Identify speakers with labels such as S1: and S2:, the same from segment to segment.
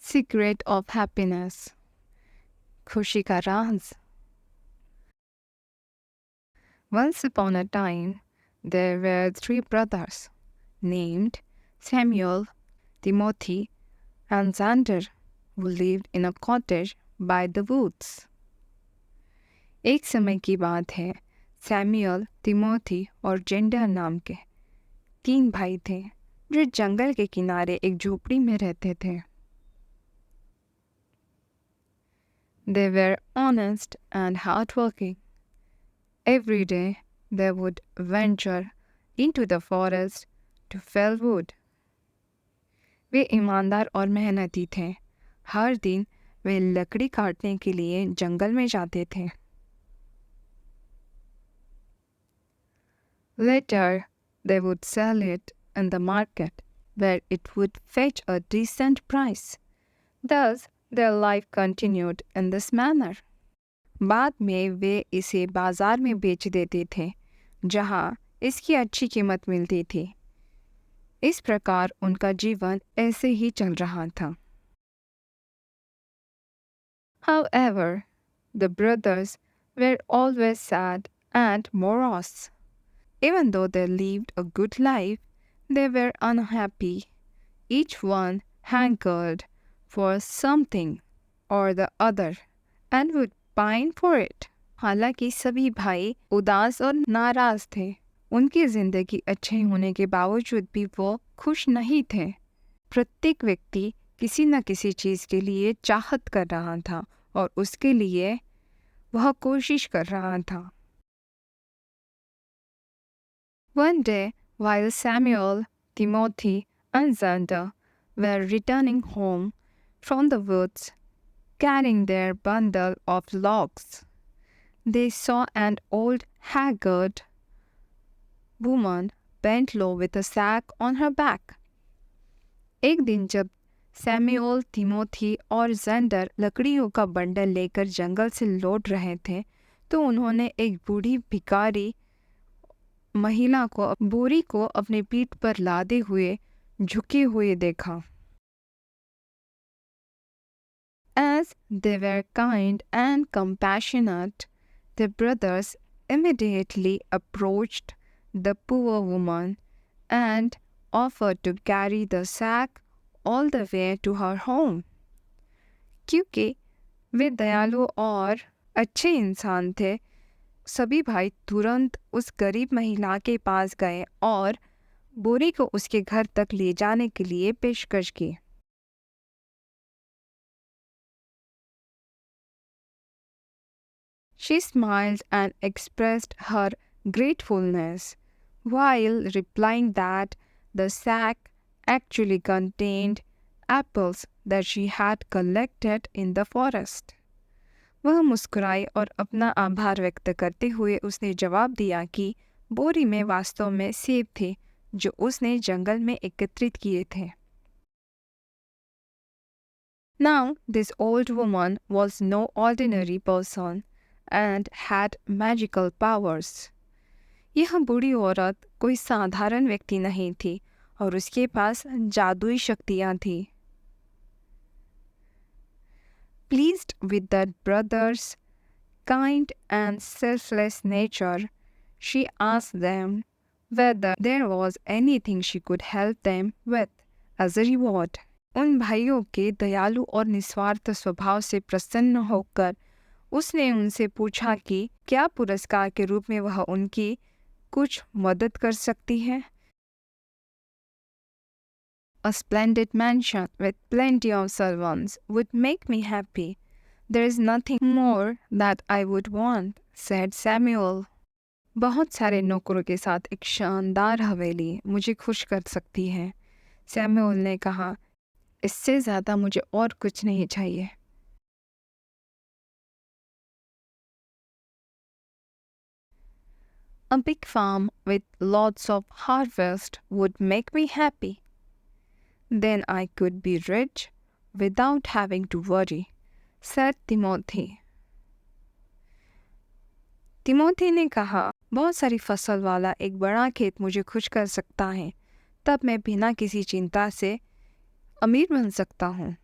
S1: Secret of happiness. खुशी का राज. Once upon a time, there were three brothers named Samuel, Timothy, and Xander who lived in a cottage by the woods. एक समय की बात है, Samuel, Timothy और gender नाम के तीन भाई थे जो जंगल के किनारे एक झोपड़ी में रहते थे. They were honest and hardworking. Every day they would venture into the forest to fell wood. वे ईमानदार और मेहनती थे. हर दिन वे लकड़ी काटने के लिए जंगल में जाते थे. Later they would sell it in the market where it would fetch a decent price. Thus their life continued in this manner. बाद में वे इसे बाजार में बेच देते थे जहां इसकी अच्छी कीमत मिलती थी. इस प्रकार उनका जीवन ऐसे ही चल रहा था. However, the brothers were always sad and morose. Even though they lived a good life, they were unhappy. Each one hankered for something or the other and would pine for it. हालांकि सभी भाई उदास और नाराज थे. उनकी जिंदगी अच्छे होने के बावजूद भी वो खुश नहीं थे. प्रत्येक व्यक्ति किसी न किसी चीज़ के लिए चाहत कर रहा था और उसके लिए वह कोशिश कर रहा था. One day, while Samuel, Timothy, and Xander were returning home from the woods, carrying their bundle of logs, they saw an old, haggard woman bent low with a sack on her back. एक दिन जब Samuel, Timothy और gender लकड़ियों का bundle लेकर जंगल से लौट रहे थे तो उन्होंने एक बूढ़ी भिखारी महिला को बोरी को अपने पीठ पर लादे हुए झुके हुए देखा. As they were kind and compassionate, the brothers immediately approached the poor woman and offered to carry the sack all the way to her home. क्योंकि वे दयालु और अच्छे इंसान थे, सभी भाई तुरंत उस गरीब महिला के पास गए और बोरी को उसके घर तक ले जाने के लिए पेशकश की. She smiled and expressed her gratefulness while replying that the sack actually contained apples that she had collected in the forest. वह मुस्कुराई और अपना आभार व्यक्त करते हुए उसने जवाब दिया कि बोरी में वास्तव में सेब थे जो उसने जंगल में एकत्रित किए थे. Now this old woman was no ordinary person and had magical powers. यह बूढ़ी औरत कोई साधारण व्यक्ति नहीं थी और उसके पास जादुई शक्तियाँ थीं. Pleased with that brother's kind and selfless nature, she asked them whether there was anything she could help them with as a reward. उन भाइयों के दयालु और निस्वार्थ स्वभाव से प्रसन्न होकर उसने उनसे पूछा कि क्या पुरस्कार के रूप में वह उनकी कुछ मदद कर सकती है. A splendid mansion with plenty of servants would make me happy. There is nothing more that I would want, said Samuel. बहुत सारे नौकरों के साथ एक शानदार हवेली मुझे खुश कर सकती है. सैमुअल ने कहा, इससे ज़्यादा मुझे और कुछ नहीं चाहिए. A big farm with lots of harvest would make me happy. Then I could be rich without having to worry, said Timothy. Timothy ने कहा, बहुत सारी फसल वाला एक बड़ा खेत मुझे खुश कर सकता है. तब मैं बिना किसी चिंता से अमीर बन सकता हूँ.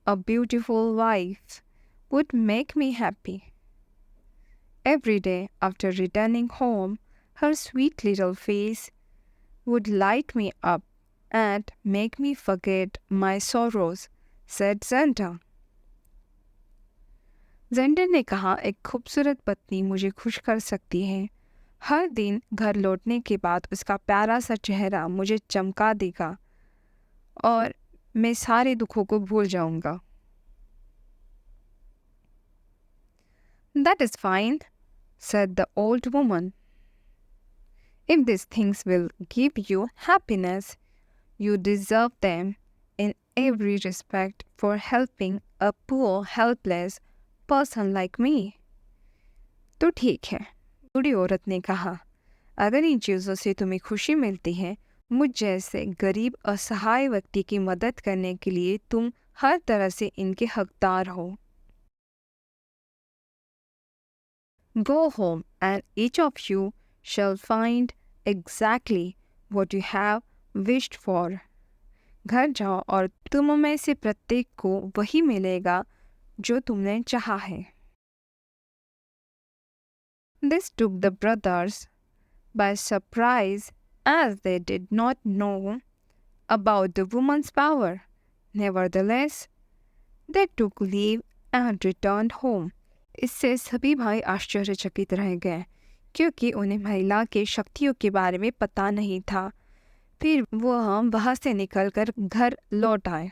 S1: a beautiful wife would make me happy. Every day after returning home, her sweet little face would light me up and make me forget my sorrows, said Xander. Gender ने कहा, एक खूबसूरत पत्नी मुझे खुश कर सकती है। हर दिन घर लौटने के बाद उसका प्यारा सा चेहरा मुझे चमका देगा और मैं सारे दुखों को भूल जाऊंगा। That is fine, said the old woman. If these things will give you happiness, you deserve them in every respect for helping a poor, helpless person like me. तो ठीक है, बूढ़ी औरत ने कहा, अगर इन चीज़ों से तुम्हें खुशी मिलती है, मुझ जैसे गरीब असहाय व्यक्ति की मदद करने के लिए तुम हर तरह से इनके हकदार हो। Go home and each of you shall find exactly what you have wished for. घर जाओ और तुम में से प्रत्येक को वही मिलेगा जो तुमने चाहा है। This took the brothers by surprise as they did not know about the woman's power. Nevertheless, they took leave and returned home. इससे सभी भाई आश्चर्यचकित रह गए क्योंकि उन्हें महिला के शक्तियों के बारे में पता नहीं था। फिर वह वहाँ से निकलकर घर लौट आए।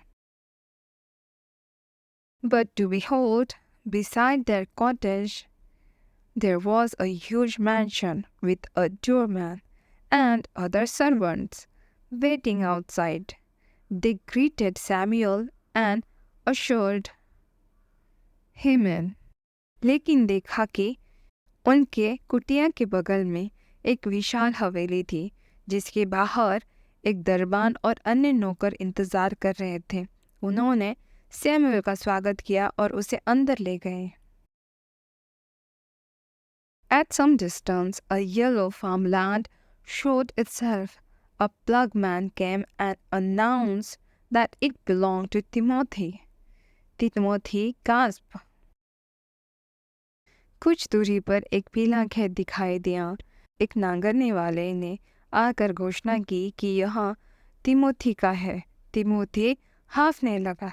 S1: But to behold, beside their cottage, there was a huge mansion with a doorman and other servants waiting outside. They greeted Samuel and assured him in. लेकिन देखा कि उनके कुटिया के बगल में एक विशाल हवेली थी जिसके बाहर एक दरबान और अन्य नौकर इंतजार कर रहे थे। उन्होंने सैमुअल का स्वागत किया और उसे अंदर ले गए। At some distance, a yellow farmland showed itself. A plugman came and announced that it belonged to Timothy. Timothy gasped. कुछ दूरी पर एक पीला खेत दिखाई दिया। एक नांगरने वाले ने आकर घोषणा की कि यह तिमोथी का है। तिमोथी हांफने लगा।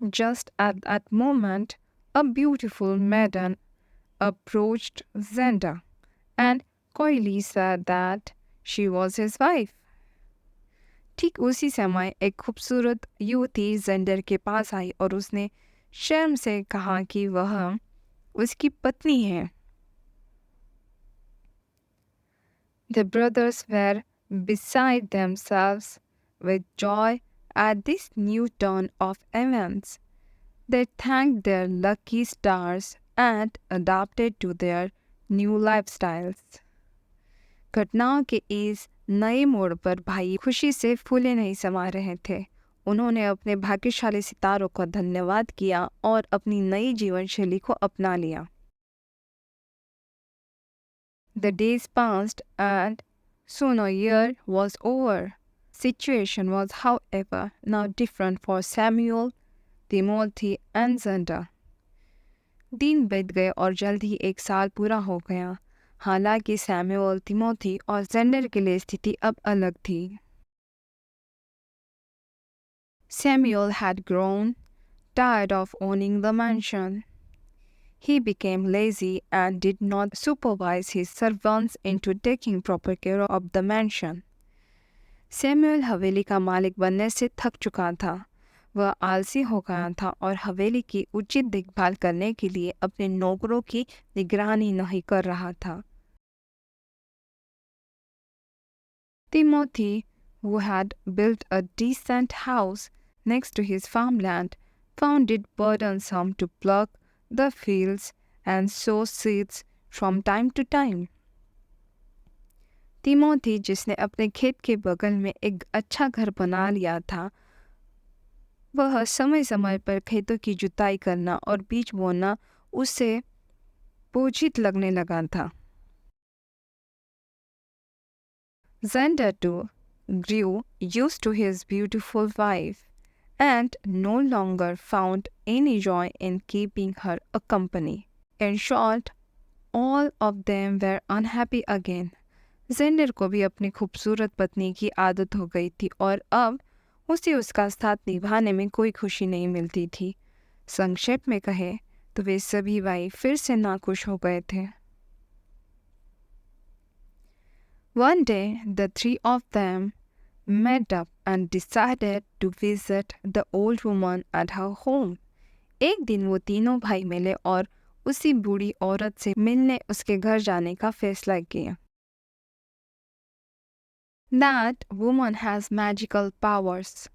S1: Just at that moment, a beautiful maiden approached Xander and coyly said that she was his wife. ठीक उसी समय एक खूबसूरत युवती जेंडर के पास आई और उसने शर्म से कहा कि वह उसकी पत्नी है। The brothers were beside themselves with joy at this new turn of events. They thanked their lucky stars and adapted to their new lifestyles. घटनाओं के इस नए मोड़ पर भाई खुशी से फूले नहीं समा रहे थे। उन्होंने अपने भाग्यशाली सितारों का धन्यवाद किया और अपनी नई जीवन शैली को अपना लिया। The days passed and soon a year was over. Situation was, however, now different for Samuel, Timothy and Xander. दिन बीत गए और जल्द ही एक साल पूरा हो गया। हालांकि सैमुअल, तिमोथी और जेंडर के लिए स्थिति अब अलग थी। Samuel had grown tired of owning the mansion. He became lazy and did not supervise his servants into taking proper care of the mansion. Samuel हवेली का मालिक बनने से थक चुका था। वह आलसी हो गया था और हवेली की उचित देखभाल करने के लिए अपने नौकरों की निगरानी नहीं कर रहा था। Timothy, who had built a decent house next to his farmland, found it burdensome to pluck the fields and sow seeds from time to time. Timothy, जिसने अपने खेत के बगल में एक अच्छा घर बना लिया था, वह समय समय पर खेतों की जुताई करना और बीज बोना उसे बोझित लगने लगा था। Xander too grew used to his beautiful wife and no longer found any joy in keeping her a company. In short, all of them were unhappy again. Gender को भी अपनी खूबसूरत पत्नी की आदत हो गई थी और अब उसे उसका साथ निभाने में कोई खुशी नहीं मिलती थी। संक्षेप में कहे तो वे सभी भाई फिर से नाखुश हो गए थे। One day, the three of them met up and decided to visit the old woman at her home. एक दिन वो तीनों भाई मिले और उसी बूढ़ी औरत से मिलने उसके घर जाने का फैसला किया। That woman has magical powers,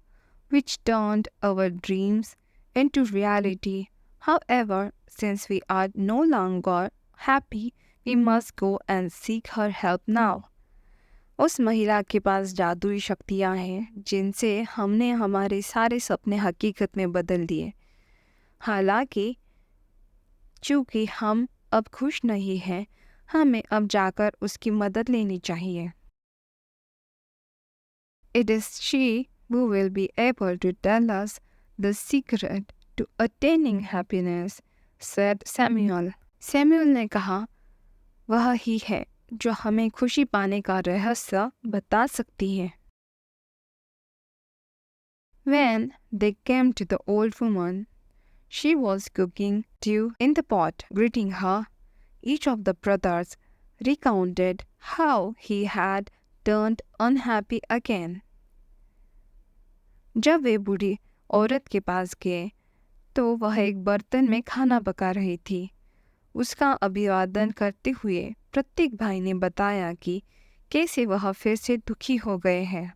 S1: which turned our dreams into reality. However, since we are no longer happy, we must go and seek her help now. उस महिला के पास जादुई शक्तियाँ हैं जिनसे हमने हमारे सारे सपने हकीकत में बदल दिए। हालांकि चूँकि हम अब खुश नहीं हैं, हमें अब जाकर उसकी मदद लेनी चाहिए। It is she who will be able to tell us the secret to attaining happiness, said Samuel. Samuel ने कहा, वह ही है जो हमें खुशी पाने का रहस्य बता सकती है। When they came to the old woman, she was cooking stew in the pot. Greeting her, each of the brothers recounted how he had turned unhappy again. जब वे बूढ़ी औरत के पास गए तो वह एक बर्तन में खाना पका रही थी। उसका अभिवादन करते हुए प्रत्येक भाई ने बताया कि कैसे वह फिर से दुखी हो गए हैं।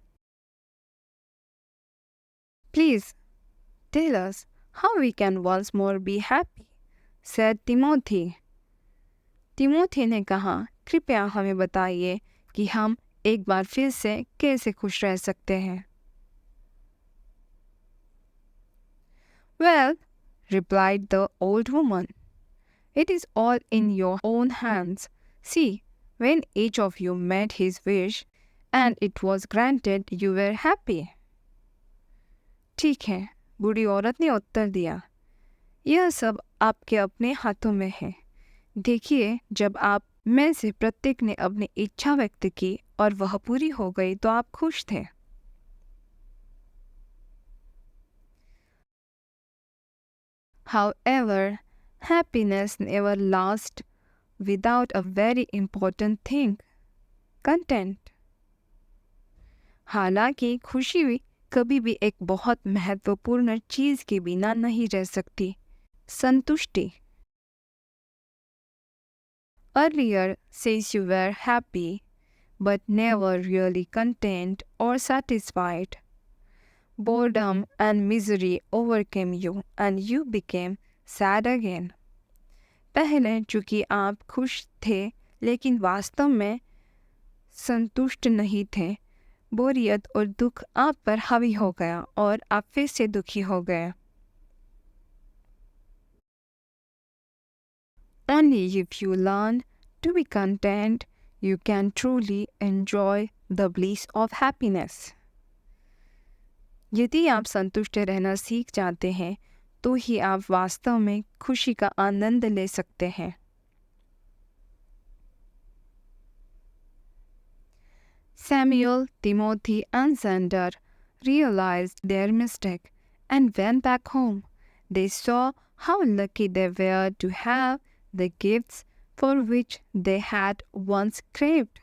S1: Please tell us how we can once more be happy, said Timothy. Timothy ने कहा, कृपया हमें बताइए कि हम एक बार फिर से कैसे खुश रह सकते हैं। Well, replied the old woman, it is all in your own hands. See, when each of you met his wish and it was granted, you were happy. ठीक है, बूढ़ी औरत ने उत्तर दिया, यह सब आपके अपने हाथों में है। देखिए, जब आप में से प्रत्येक ने अपनी इच्छा व्यक्त की और वह पूरी हो गई तो आप खुश थे। However, happiness never lasts without a very important thing, content. हालांकि खुशी भी कभी भी एक बहुत महत्वपूर्ण चीज के बिना नहीं रह सकती, संतुष्टि। Earlier says you were happy, but never really content or satisfied. Boredom and misery overcame you and you became sad again. पहले चूँकि आप खुश थे लेकिन वास्तव में संतुष्ट नहीं थे, बोरियत और दुख आप पर हावी हो गया और आप फिर से दुखी हो गए। Only if you learn to be content, you can truly enjoy the bliss of happiness. यदि आप संतुष्ट रहना सीख जाते हैं तो ही आप वास्तव में खुशी का आनंद ले सकते हैं। Samuel, Timothy, and Xander realized their mistake and went back home. They saw how lucky they were to have the gifts for which they had once craved.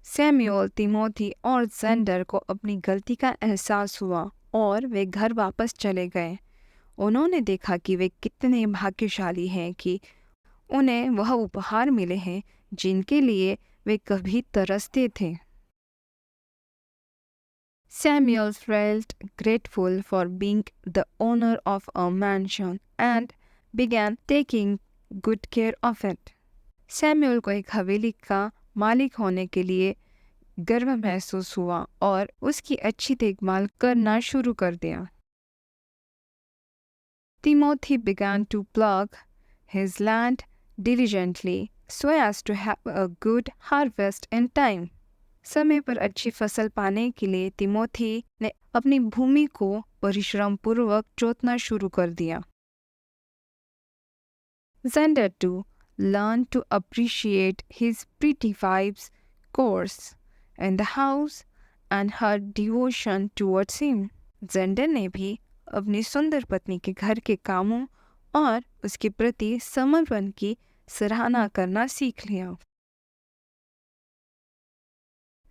S1: Samuel, Timothy और जेंडर को अपनी गलती का एहसास हुआ और वे घर वापस चले गए। उन्होंने देखा कि वे कितने भाग्यशाली हैं कि उन्हें वह उपहार मिले हैं जिनके लिए वे कभी तरसते थे। Samuel felt grateful for being the owner of a mansion and began taking good care of it. Samuel को एक हवेली का मालिक होने के लिए गर्व महसूस हुआ और उसकी अच्छी देखभाल करना शुरू कर दिया। Timothy began to plough his land diligently so as to have a good harvest in time. समय पर अच्छी फसल पाने के लिए तिमोथी ने अपनी भूमि को परिश्रम पूर्वक जोतना शुरू कर दिया। Xander too learned to appreciate his pretty wife's course in the house and her devotion towards him. Xander ने भी अपनी सुंदर पत्नी के घर के कामों और उसके प्रति समर्पण की सराहना करना सीख लिया।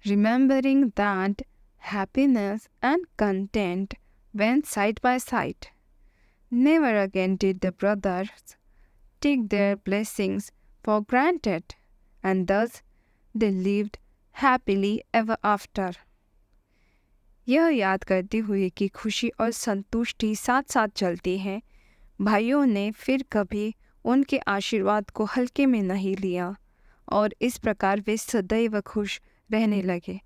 S1: Remembering that happiness and content went side by side, never again did the brothers take their blessings for granted, and thus they lived happily ever after. यह याद करते हुए कि खुशी और संतुष्टि साथ साथ चलती है, भाइयों ने फिर कभी उनके आशीर्वाद को हल्के में नहीं लिया और इस प्रकार वे सदैव खुश रहने लगे।